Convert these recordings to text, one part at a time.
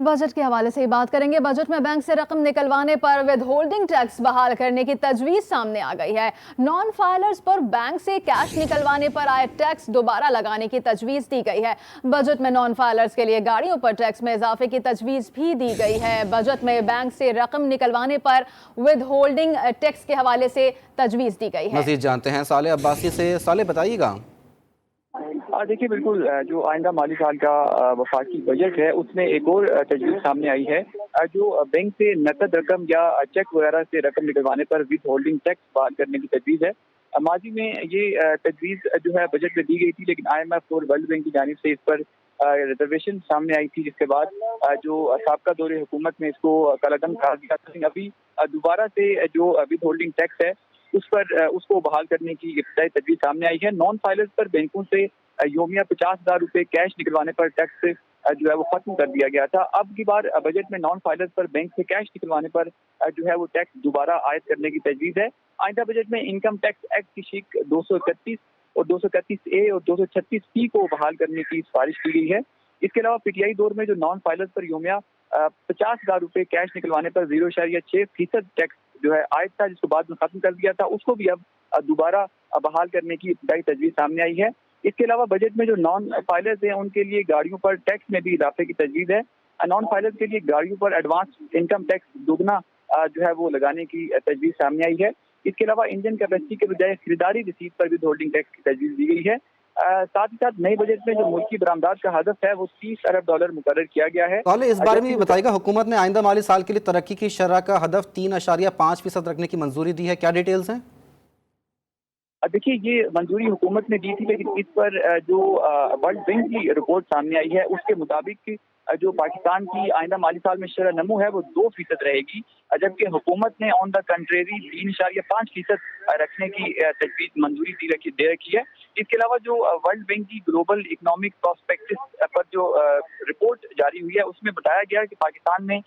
Budget के हवाले से ही बात करेंगे। बजट में बैंक से रकम निकलवाने पर विद होल्डिंग टैक्स बहाल करने की तजवीज सामने आ गई है। नॉन फाइलर्स पर बैंक से कैश निकलवाने पर आए टैक्स दोबारा लगाने की तजवीज दी गई है। बजट में नॉन फाइलर्स के लिए गाड़ियों पर टैक्स में इजाफे की तजवीज भी दी गई है। बजट में बैंक से रकम निकलवाने पर विद होल्डिंग टैक्स के हवाले से तजवीज दी गई है। मजीद जानते हैं साले अब्बासी से। साले बताइएगा। देखिए, बिल्कुल जो आइंदा माली साल का वफाकी बजट है उसमें एक और तजवीज़ सामने आई है। जो बैंक से नकद रकम या चेक वगैरह से रकम निकलवाने पर विद होल्डिंग टैक्स बहाल करने की तजवीज़ है। माजी में ये तजवीज़ जो है बजट में दी गई थी, लेकिन IMF और वर्ल्ड बैंक की जानिब से इस पर रिजर्वेशन सामने आई थी, जिसके बाद जो साबका दौरे हुकूमत में इसको कलअदम कहा गया था। लेकिन अभी दोबारा से जो विद होल्डिंग टैक्स है उस पर उसको बहाल करने की इब्तदाई तजवीज़ सामने आई है। नॉन फाइलर्स पर बैंकों से योमिया 50,000 रुपए कैश निकलवाने पर टैक्स जो है वो खत्म कर दिया गया था। अब की बार बजट में नॉन फाइलर्स पर बैंक से कैश निकलवाने पर जो है वो टैक्स दोबारा आयद करने की तजवीज़ है। आइंदा बजट में इनकम टैक्स एक्ट की शिक 231 और 231A और 236C को बहाल करने की सिफारिश की गई है। इसके अलावा पीटीआई दौर में जो नॉन फाइलर्स पर योमिया 50,000 रुपए कैश निकलवाने पर 0.6% टैक्स जो है आयद था, जिसको बाद में खत्म कर दिया था, उसको भी अब दोबारा बहाल करने की इब्तदाई तजवीज़ सामने आई है। इसके अलावा बजट में जो नॉन फाइलर्स हैं उनके लिए गाड़ियों पर टैक्स में भी इजाफे की तजवीज़ है। नॉन फाइलर्स के लिए गाड़ियों पर एडवांस इनकम टैक्स दोगुना जो है वो लगाने की तजवीज़ सामने आई है। इसके अलावा इंजन कैपेसिटी के बजाय खरीदारी रसीद पर भी होल्डिंग टैक्स की तजवीज़ दी गई है। साथ ही साथ नए बजट में जो मुल्की बरामदात का हदफ है वो $30 अरब मुकर्रर किया गया है। साले इस बारे में भी बताइएगा, हुकूमत ने आइंदा माली साल के लिए तरक्की की शरह का हदफ 3.5% रखने की मंजूरी दी है। क्या डिटेल्स हैं? देखिए, ये मंजूरी हुकूमत ने दी थी, लेकिन इस पर जो वर्ल्ड बैंक की रिपोर्ट सामने आई है उसके मुताबिक जो पाकिस्तान की आइंदा माली साल में शरह नमू है वो 2% रहेगी, जबकि हुकूमत ने ऑन द कंट्रेरी 3.5% रखने की तजवीज़ मंजूरी दे रखी है। इसके अलावा जो वर्ल्ड बैंक की ग्लोबल इकोनॉमिक प्रोस्पेक्टिस पर जो रिपोर्ट जारी हुई है उसमें बताया गया कि पाकिस्तान में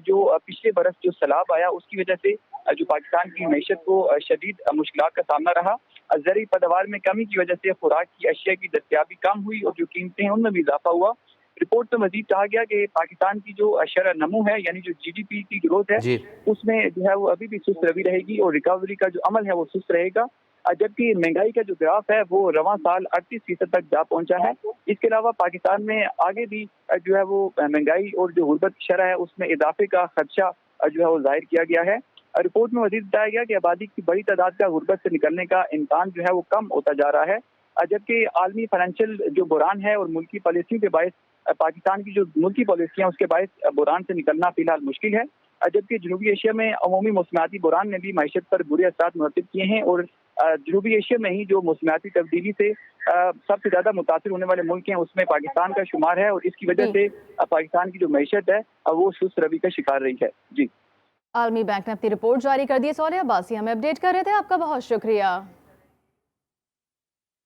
जो पिछले बरस जो सैलाब आया उसकी वजह से जो पाकिस्तान की मैशत को शदीद मुश्किलात का सामना रहा। ज़रूरी पैदावार में कमी की वजह से खुराक की अशिया की दस्तयाबी कम हुई और जो कीमतें हैं उनमें भी इजाफा हुआ। रिपोर्ट में मजीद कहा गया कि पाकिस्तान की जो शरह नमू है यानी जो GDP की ग्रोथ है जी। उसमें जो है वो अभी भी सुस्त रवी रहेगी और रिकवरी का जो अमल है वो सुस्त रहेगा, जबकि महंगाई का जो ग्राफ है वो रवां साल 38% तक जा पहुंचा है। इसके अलावा पाकिस्तान में आगे भी जो है वो महंगाई और जो गुर्बत की शरह है उसमें इजाफे का खदशा जो है वो जाहिर किया गया है। रिपोर्ट में मजीद बताया गया कि आबादी की बड़ी तादाद का गुर्बत से निकलने का इम्कान जो है वो कम होता जा रहा है, जबकि आलमी फाइनेंशियल जो बुरान है और मुल्की पॉलिसियों के बायस पाकिस्तान की जो मुल्की पॉलिसियाँ उसके बायस बुरान से निकलना फिलहाल मुश्किल है, जबकि जनूबी एशिया में अमूमी मौसमियाती बुरान ने भी मैशत पर बुरे असरात मुरतब किए हैं और जनूबी एशिया में ही जो मौसमियाती तब्दीली से सबसे ज्यादा मुतासिर होने वाले मुल्क हैं उसमें पाकिस्तान का शुमार है और इसकी वजह से पाकिस्तान की जो मैशत है वो सुस्त रवी का शिकार रही है। जी, आलमी बैंक ने अपनी रिपोर्ट जारी कर दी है। साले अब्बासी हमें अपडेट कर रहे थे, आपका बहुत शुक्रिया।